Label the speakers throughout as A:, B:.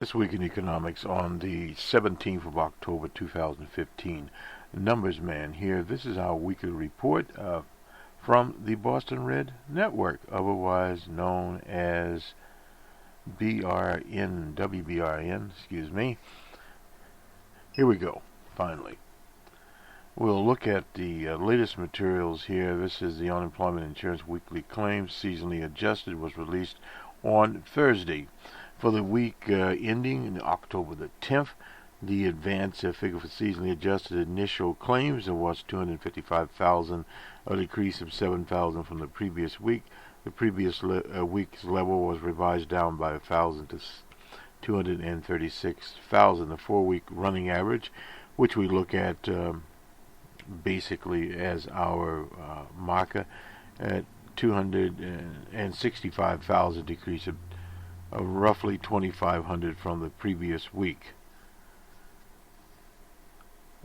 A: This week in economics on the 17th of October 2015. Numbers Man here. This is our weekly report from the Boston Red Network, otherwise known as WBRN, excuse me. Here we go, finally. We'll look at the latest materials here. This is the Unemployment Insurance Weekly Claims, seasonally adjusted, was released on Thursday. For the week ending October the 10th, the advance figure for seasonally adjusted initial claims was 255,000, a decrease of 7,000 from the previous week. The previous week's level was revised down by 1,000 to 236,000. The 4-week running average, which we look at basically as our marker, at 265,000, decrease of roughly 2,500 from the previous week.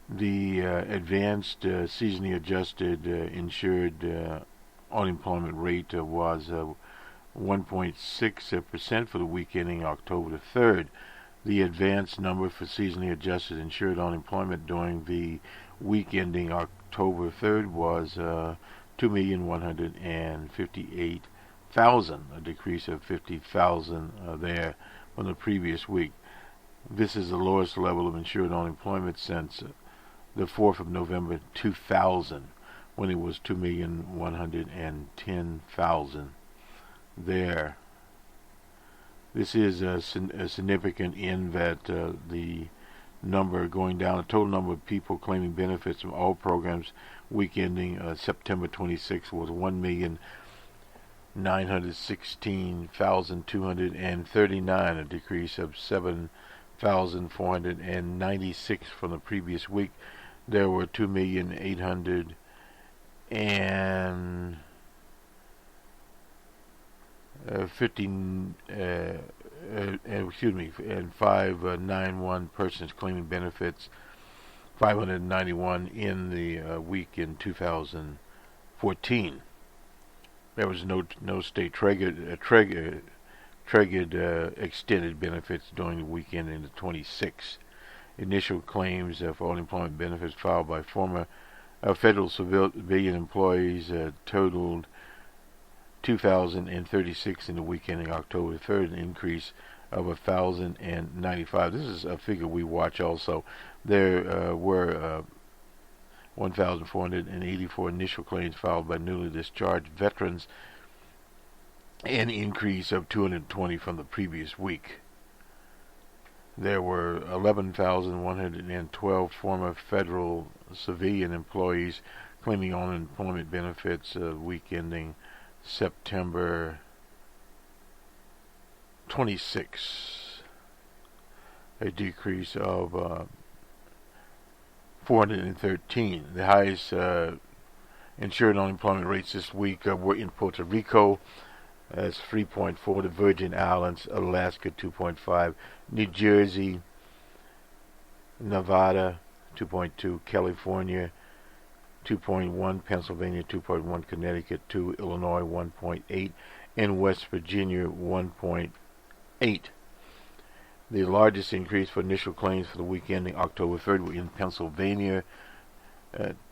A: The advanced seasonally adjusted insured unemployment rate was 1.6% for the week ending October the 3rd. The advanced number for seasonally adjusted insured unemployment during the week ending October 3rd was 2,158,000, a decrease of 50,000 there from the previous week. This is the lowest level of insured unemployment since the 4th of November 2000, when it was 2,110,000 there. This is a significant in that the number going down, the total number of people claiming benefits from all programs week ending September 26 was 1,916,239, a decrease of 7,496 from the previous week. There were 2,800 and 591 persons claiming benefits, 591 in the week in 2014. There was no state triggered extended benefits during the weekend in the 26th. Initial claims for unemployment benefits filed by former federal civilian employees totaled 2,036 in the week ending October 3rd, an increase of 1,095. This is a figure we watch also. There were 1,484 initial claims filed by newly discharged veterans, an increase of 220 from the previous week. There were 11,112 former federal civilian employees claiming unemployment benefits week ending September 26, a decrease of 413. The highest insured unemployment rates this week were in Puerto Rico, that's 3.4, the Virgin Islands, Alaska 2.5, New Jersey, Nevada 2.2, California 2.1, Pennsylvania 2.1, Connecticut 2, Illinois 1.8, and West Virginia 1.8. The largest increase for initial claims for the week ending October 3rd were in Pennsylvania,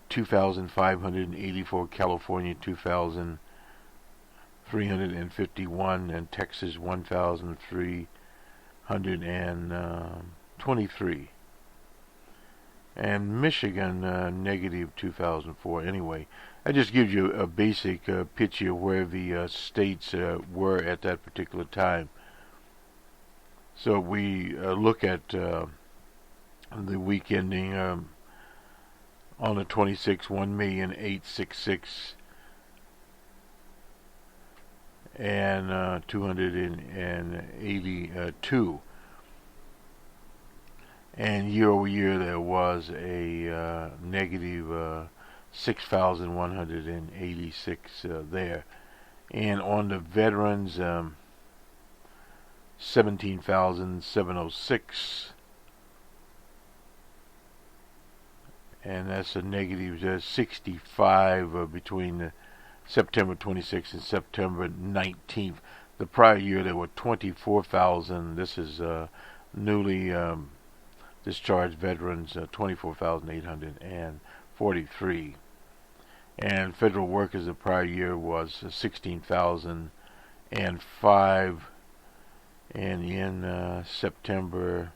A: 2,584, California 2,351, and Texas 1,323. And Michigan negative 2,004. Anyway, that just gives you a basic picture of where the states were at that particular time. So we look at the week ending on the 26th, 1,866 and 282. And year over year there was a negative 6,186 there. And on the veterans, 17,706, and that's a negative 65 between September 26th and September 19th. The prior year there were 24,000. This is newly discharged veterans, 24,843. And federal workers the prior year was 16,005. And in September,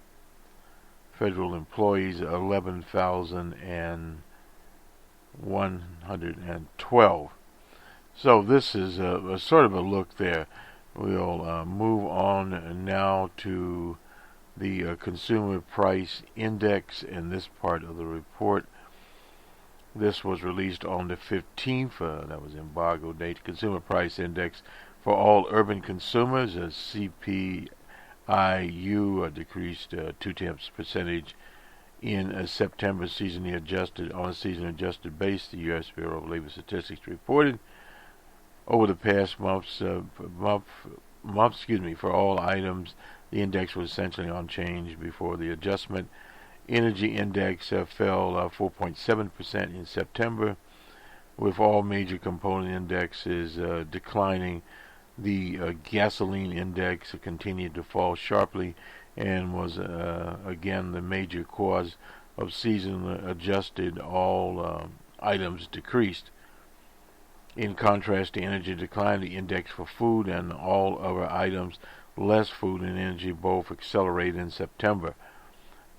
A: federal employees 11,112. So this is a sort of a look there. We'll move on now to the Consumer Price Index in this part of the report. This was released on the 15th. That was embargo date. Consumer Price Index for all urban consumers, CPIU, decreased 0.2% in September, seasonally adjusted. On a seasonally adjusted base, the U.S. Bureau of Labor Statistics reported over the past months, for all items, the index was essentially unchanged before the adjustment. Energy index fell 4.7% in September, with all major component indexes declining. The gasoline index continued to fall sharply and was again the major cause of seasonally adjusted. All items decreased. In contrast, the energy declined. The index for food and all other items, less food and energy, both accelerated in September.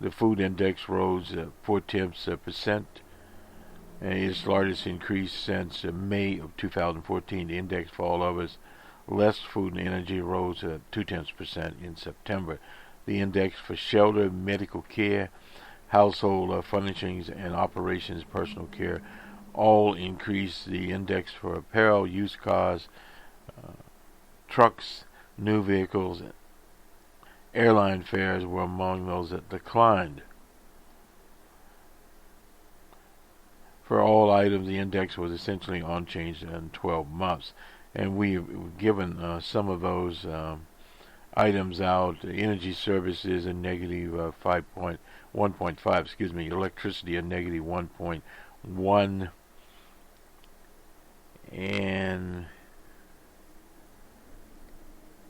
A: The food index rose 0.4%, its largest increase since May of 2014. The index for all others, less food and energy, rose 0.2% in September. The index for shelter, medical care, household furnishings, and operations personal care all increased. The index for apparel, used cars, trucks, new vehicles, airline fares were among those that declined. For all items, the index was essentially unchanged in 12 months. And we've given some of those items out. Energy services a negative 1.5. Electricity a negative 1.1. And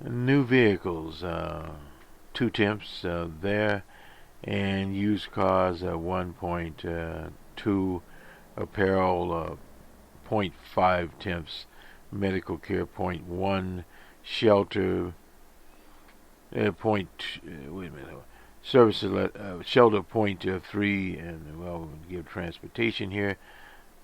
A: new vehicles 0.2 there, and used cars 1.2, apparel 0.5, medical care 0.1, shelter services shelter 0.3, and well, we'll give transportation here.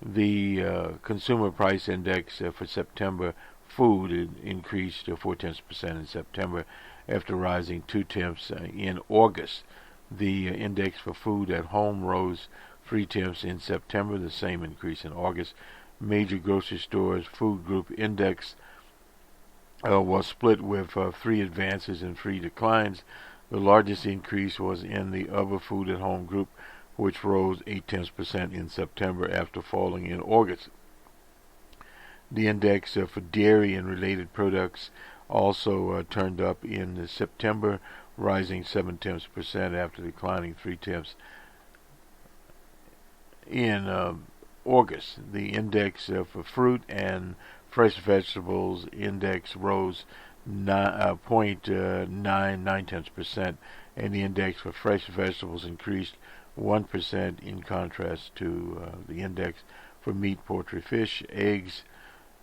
A: The Consumer Price Index for September, food increased to 0.4% in September after rising 0.2 in August. The index for food at home rose 0.3 in September, the same increase in August. Major grocery stores food group index was split with 3 advances and 3 declines. The largest increase was in the other food at home group, which rose 0.8% in September after falling in August. The index for dairy and related products also turned up in September, rising 0.7% after declining 0.3 in August. The index for fruit and fresh vegetables index rose 0.9%, and the index for fresh vegetables increased 1%, in contrast to the index for meat, poultry, fish, eggs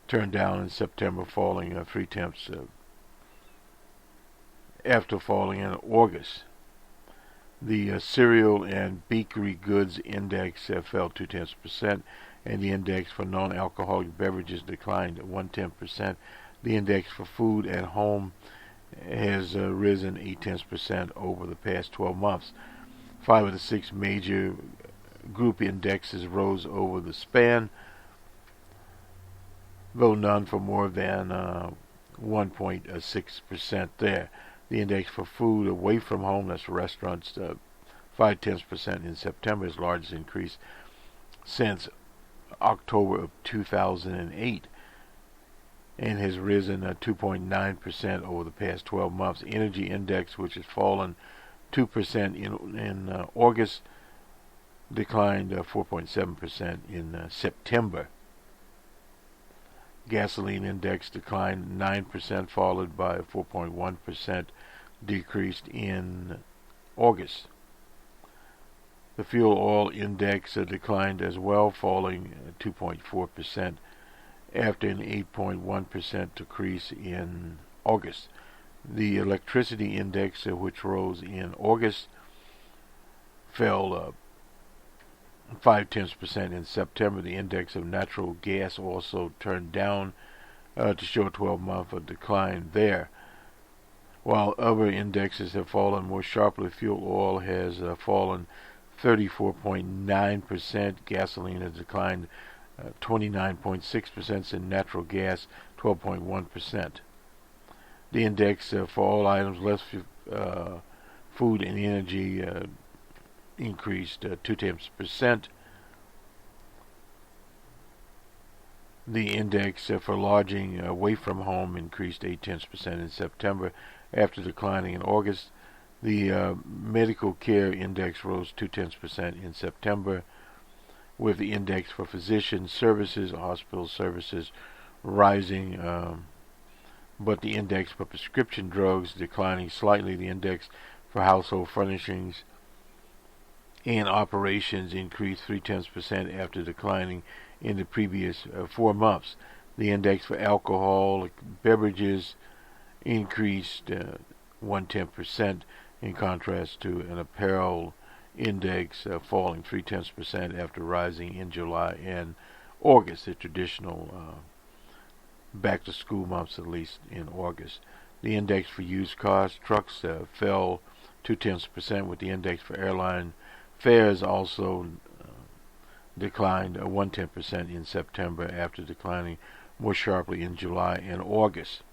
A: turned down in September, falling 0.3 after falling in August. The cereal and bakery goods index fell 0.2%, and the index for non-alcoholic beverages declined 0.1%. The index for food at home has risen 0.8% over the past 12 months. 5 of the 6 major group indexes rose over the span, though none for more than 1.6% there. The index for food away from home, that's restaurants, 0.5% in September, is largest increase since October of 2008, and has risen 2.9% over the past 12 months. Energy index, which has fallen 2% in August, declined 4.7% in September. Gasoline index declined 9%, followed by a 4.1% decrease in August. The fuel oil index declined as well, falling 2.4% after an 8.1% decrease in August. The electricity index, which rose in August, fell 0.5% in September. The index of natural gas also turned down to show a 12-month decline there. While other indexes have fallen more sharply, fuel oil has fallen 34.9%. Gasoline has declined 29.6%, and natural gas 12.1%. The index for all items less food and energy increased 0.2%. The index for lodging away from home increased 0.8% in September after declining in August. The medical care index rose 0.2% in September, with the index for physician services, hospital services, rising, but the index for prescription drugs declining slightly. The index for household furnishings and operations increased 0.3% after declining in the previous 4 months. The index for alcoholic beverages increased 0.1% in contrast to an apparel index falling 0.3% after rising in July and August, the traditional back-to-school months, at least in August. The index for used cars, trucks fell 0.2%, with the index for airline fares also declined 0.1% in September after declining more sharply in July and August.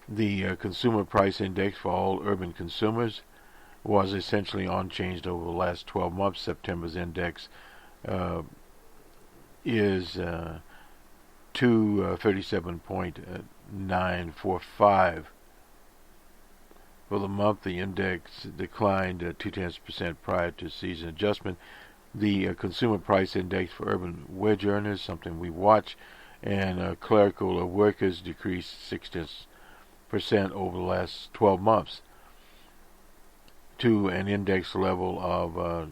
A: The consumer price index for all urban consumers was essentially unchanged over the last 12 months. September's index is 237.945. For the month, the index declined 0.2% prior to season adjustment. The consumer price index for urban wage earners, something we watch, and clerical workers decreased 0.6% over the last 12 months to an index level of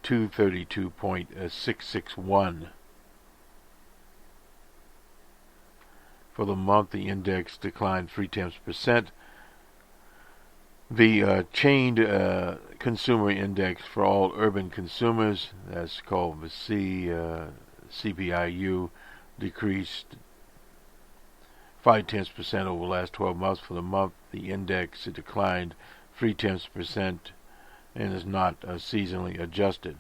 A: 232.661. For the month, the index declined 0.3%. The chained consumer index for all urban consumers, that's called the CPIU, decreased 0.5% over the last 12 months. For the month, the index declined 0.3% and is not seasonally adjusted.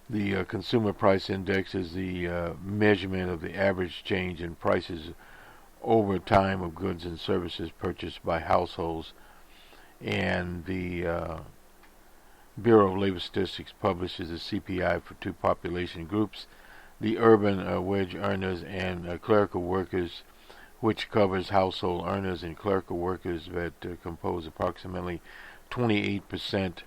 A: The consumer price index is the measurement of the average change in prices over time of goods and services purchased by households, and the Bureau of Labor Statistics publishes a CPI for 2 population groups, the urban wage earners and clerical workers, which covers household earners and clerical workers that compose approximately 28%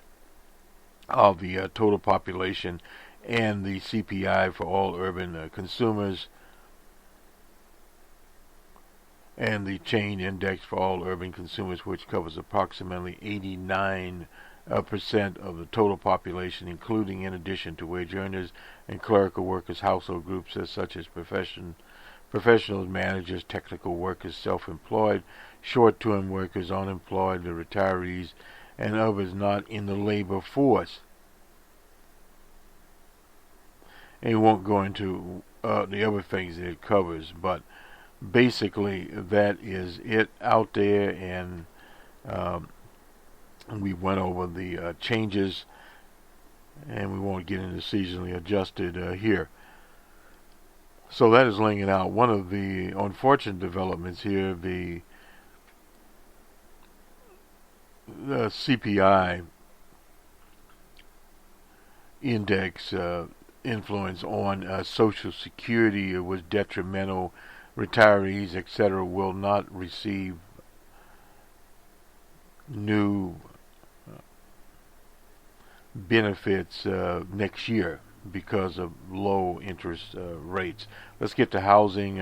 A: of the total population, and the CPI for all urban consumers, and the chain index for all urban consumers, which covers approximately 89% of the total population, including, in addition to wage earners and clerical workers, household groups such as professionals, managers, technical workers, self-employed, short-term workers, unemployed, the retirees, and others not in the labor force. And we won't go into the other things that it covers, but basically that is it out there, and we went over the changes, and we won't get into seasonally adjusted here. So that is laying it out. One of the unfortunate developments here, the CPI index influence on Social Security was detrimental. Retirees, etc., will not receive new benefits next year because of low interest rates. Let's get to housing.